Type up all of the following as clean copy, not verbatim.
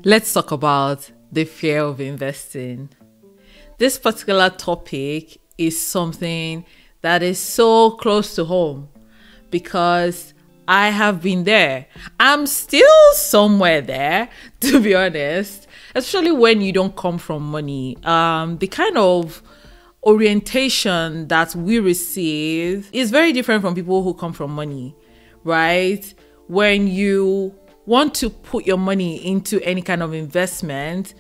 Let's talk about the fear of investing. This particular topic is something that is so close to home because I have been there. I'm still somewhere there, to be honest, especially when you don't come from money. The kind of orientation that we receive is very different from people who come from money, right? When you want to put your money into any kind of investment,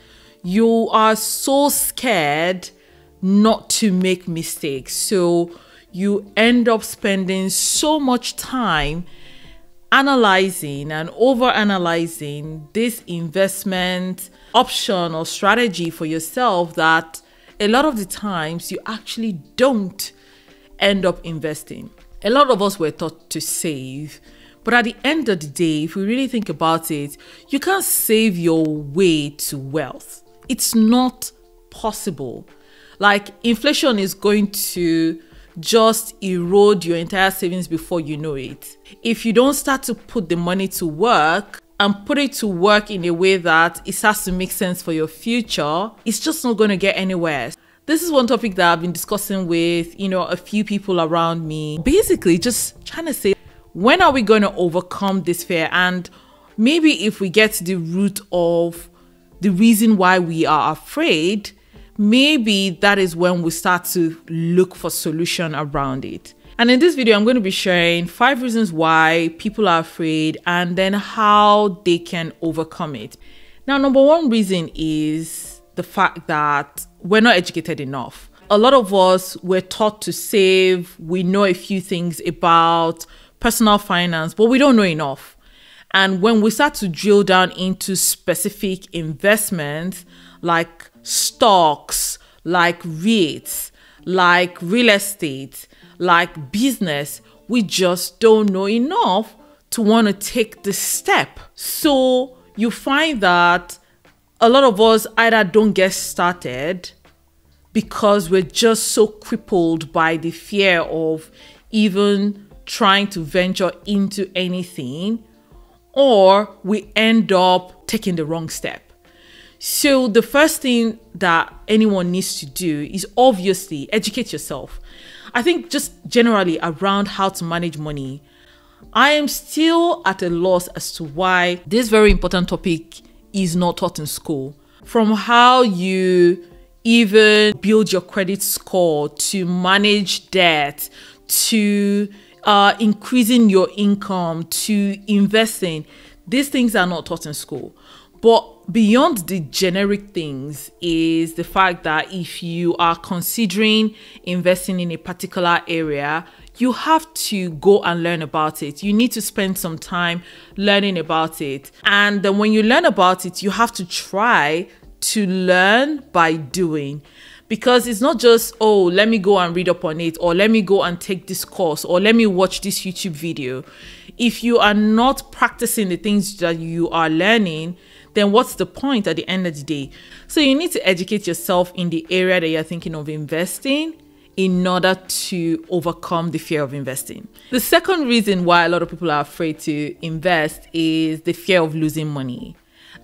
you are so scared not to make mistakes. So you end up spending so much time analyzing and over-analyzing this investment option or strategy for yourself that a lot of the times you actually don't end up investing. A lot of us were taught to save, but at the end of the day, if we really think about it, you can't save your way to wealth. It's not possible. Like, inflation is going to just erode your entire savings before you know it. If you don't start to put the money to work and put it to work in a way that it starts to make sense for your future, it's just not going to get anywhere. This is one topic that I've been discussing with, a few people around me. Basically, just trying to say, when are we going to overcome this fear? And maybe if we get to the root of the reason why we are afraid, maybe that is when we start to look for solution around it. And in this video, I'm going to be sharing 5 reasons why people are afraid and then how they can overcome it. Now, number one reason is the fact that we're not educated enough. A lot of us were taught to save. We know a few things about personal finance, but we don't know enough. And when we start to drill down into specific investments like stocks, like REITs, like real estate, like business, we just don't know enough to want to take the step. So you find that a lot of us either don't get started because we're just so crippled by the fear of even trying to venture into anything, or we end up taking the wrong step. So the first thing that anyone needs to do is obviously educate yourself. I think just generally around how to manage money, I am still at a loss as to why this very important topic is not taught in school. From how you even build your credit score, to manage debt, to increasing your income, to investing. These things are not taught in school. But beyond the generic things is the fact that if you are considering investing in a particular area, you have to go and learn about it. You need to spend some time learning about it. And then when you learn about it, you have to try to learn by doing. Because it's not just, oh, let me go and read up on it, or let me go and take this course, or let me watch this YouTube video. If you are not practicing the things that you are learning, then what's the point at the end of the day? So you need to educate yourself in the area that you're thinking of investing in order to overcome the fear of investing. The second reason why a lot of people are afraid to invest is the fear of losing money.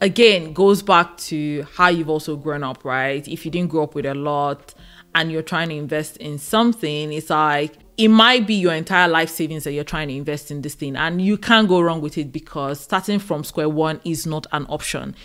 Again, goes back to how you've also grown up, right? If you didn't grow up with a lot and you're trying to invest in something, it's like, it might be your entire life savings that you're trying to invest in this thing, and you can't go wrong with it because starting from square one is not an option.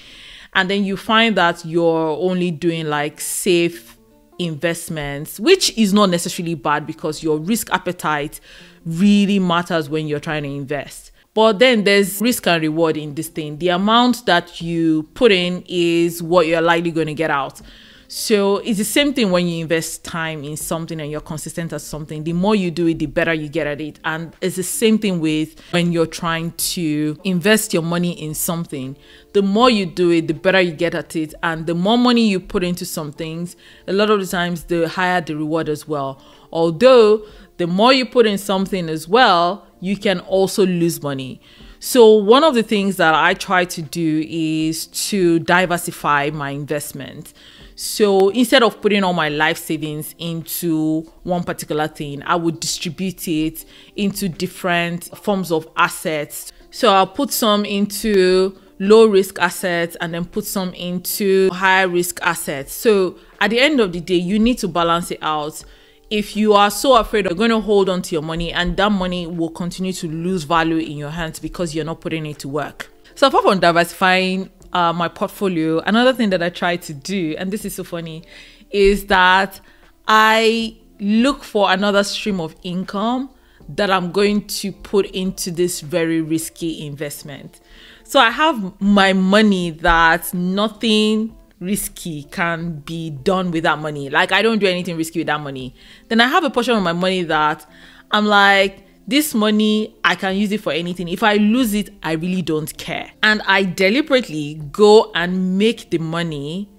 And then you find that you're only doing like safe investments, which is not necessarily bad because your risk appetite really matters when you're trying to invest. But then there's risk and reward in this thing. The amount that you put in is what you're likely going to get out. So it's the same thing when you invest time in something and you're consistent at something. The more you do it, the better you get at it. And it's the same thing with when you're trying to invest your money in something. The more you do it, the better you get at it. And the more money you put into some things, a lot of the times, the higher the reward as well. Although the more you put in something as well, you can also lose money. So one of the things that I try to do is to diversify my investment. So instead of putting all my life savings into one particular thing, I would distribute it into different forms of assets. So I'll put some into low risk assets and then put some into high risk assets. So at the end of the day, you need to balance it out. If you are so afraid you're going to hold on to your money and that money will continue to lose value in your hands because you're not putting it to work. So apart from diversifying my portfolio, another thing that I try to do, and this is so funny, is that I look for another stream of income that I'm going to put into this very risky investment. So I have my money that nothing risky can be done with that money. Like, I don't do anything risky with that money. Then I have a portion of my money that I'm like, this money, I can use it for anything. If I lose it, I really don't care. And I deliberately go and make the money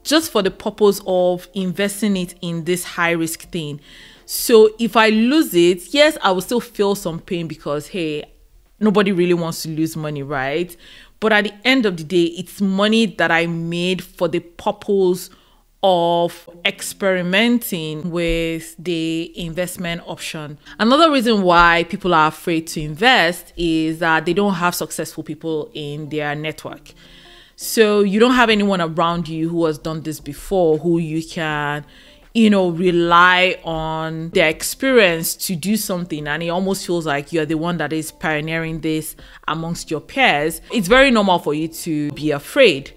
just for the purpose of investing it in this high risk thing. So if I lose it, yes, I will still feel some pain because, hey, nobody really wants to lose money, right? But at the end of the day, it's money that I made for the purpose of experimenting with the investment option. Another reason why people are afraid to invest is that they don't have successful people in their network. So you don't have anyone around you who has done this before, who you can, rely on their experience to do something, and it almost feels like you're the one that is pioneering this amongst your peers. It's very normal for you to be afraid.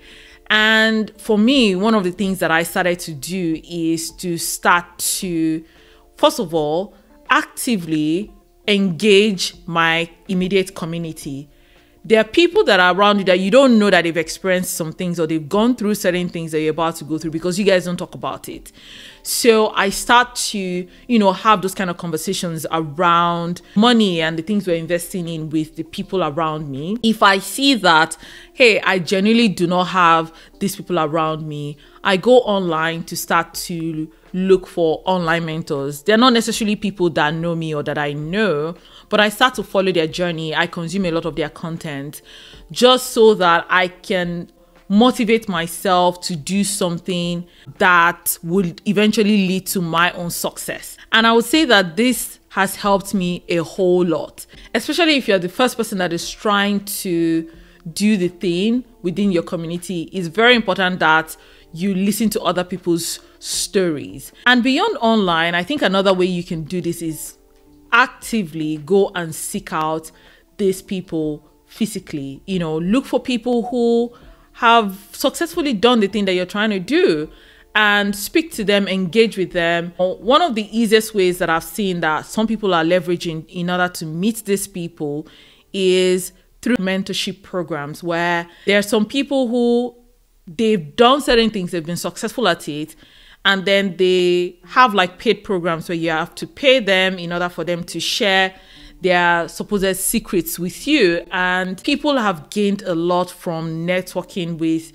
And for me, one of the things that I started to do is to start to, first of all, actively engage my immediate community. There are people that are around you that you don't know that they've experienced some things or they've gone through certain things that you're about to go through because you guys don't talk about it. So I start to, have those kind of conversations around money and the things we're investing in with the people around me. If I see that, hey, I genuinely do not have these people around me, I go online to start to look for online mentors. They're not necessarily people that know me or that I know, but I start to follow their journey. I consume a lot of their content just so that I can motivate myself to do something that would eventually lead to my own success. And I would say that this has helped me a whole lot, especially if you're the first person that is trying to do the thing within your community. It's very important that you listen to other people's stories. And beyond online, I think another way you can do this is actively go and seek out these people physically. Look for people who have successfully done the thing that you're trying to do and speak to them, engage with them. One of the easiest ways that I've seen that some people are leveraging in order to meet these people is through mentorship programs, where there are some people who they've done certain things, they've been successful at it, and then they have like paid programs where you have to pay them in order for them to share their supposed secrets with you. And people have gained a lot from networking with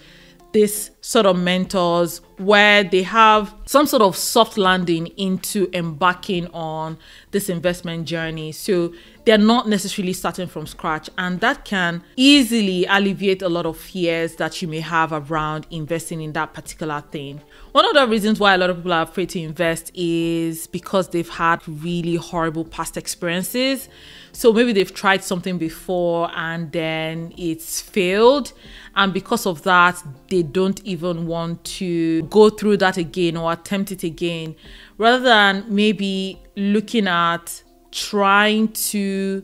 this sort of mentors, where they have some sort of soft landing into embarking on this investment journey. So they're not necessarily starting from scratch, and that can easily alleviate a lot of fears that you may have around investing in that particular thing. One of the reasons why a lot of people are afraid to invest is because they've had really horrible past experiences. So maybe they've tried something before and then it's failed, and because of that, they don't even want to go through that again or attempt it again, rather than maybe looking at trying to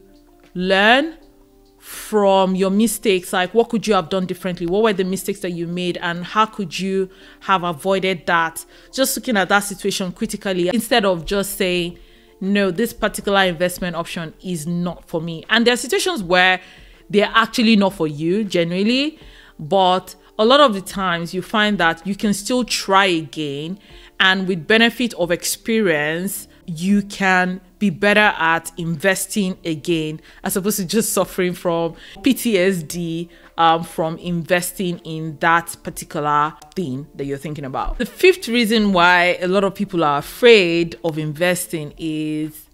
learn from your mistakes. Like, what could you have done differently? What were the mistakes that you made, and how could you have avoided that? Just looking at that situation critically instead of just saying, no, this particular investment option is not for me. And there are situations where they're actually not for you, genuinely, but a lot of the times you find that you can still try again, and with benefit of experience, you can be better at investing again, as opposed to just suffering from PTSD from investing in that particular thing that you're thinking about. The fifth reason why a lot of people are afraid of investing is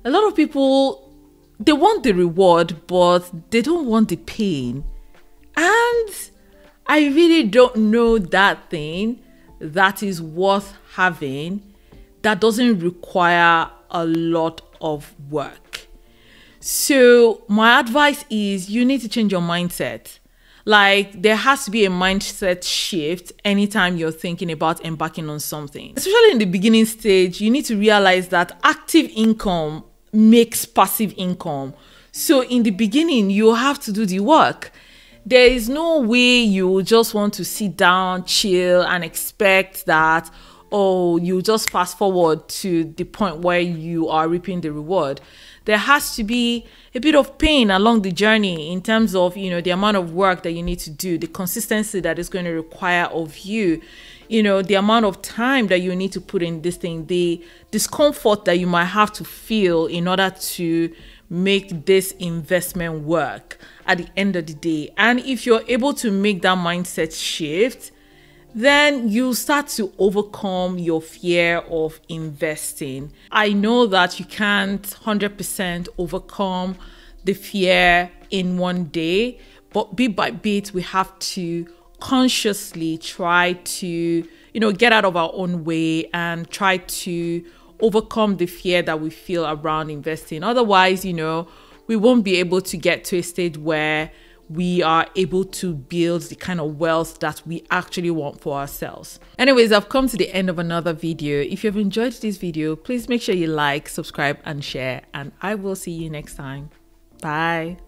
a lot of people, they want the reward, but they don't want the pain. And I really don't know that thing that is worth having that doesn't require a lot of work. So my advice is you need to change your mindset. Like, there has to be a mindset shift anytime you're thinking about embarking on something. Especially in the beginning stage, you need to realize that active income makes passive income. So in the beginning, you have to do the work. There is no way you just want to sit down, chill, and expect that, oh, you just fast forward to the point where you are reaping the reward. There has to be a bit of pain along the journey in terms of, the amount of work that you need to do, the consistency that is going to require of you, the amount of time that you need to put in this thing, the discomfort that you might have to feel in order to make this investment work at the end of the day. And if you're able to make that mindset shift, then you start to overcome your fear of investing. I know that you can't 100% overcome the fear in one day, but bit by bit, we have to consciously try to, get out of our own way and try to overcome the fear that we feel around investing. Otherwise, we won't be able to get to a stage where we are able to build the kind of wealth that we actually want for ourselves. Anyways, I've come to the end of another video. If you've enjoyed this video, please make sure you like, subscribe, and share, and I will see you next time. Bye.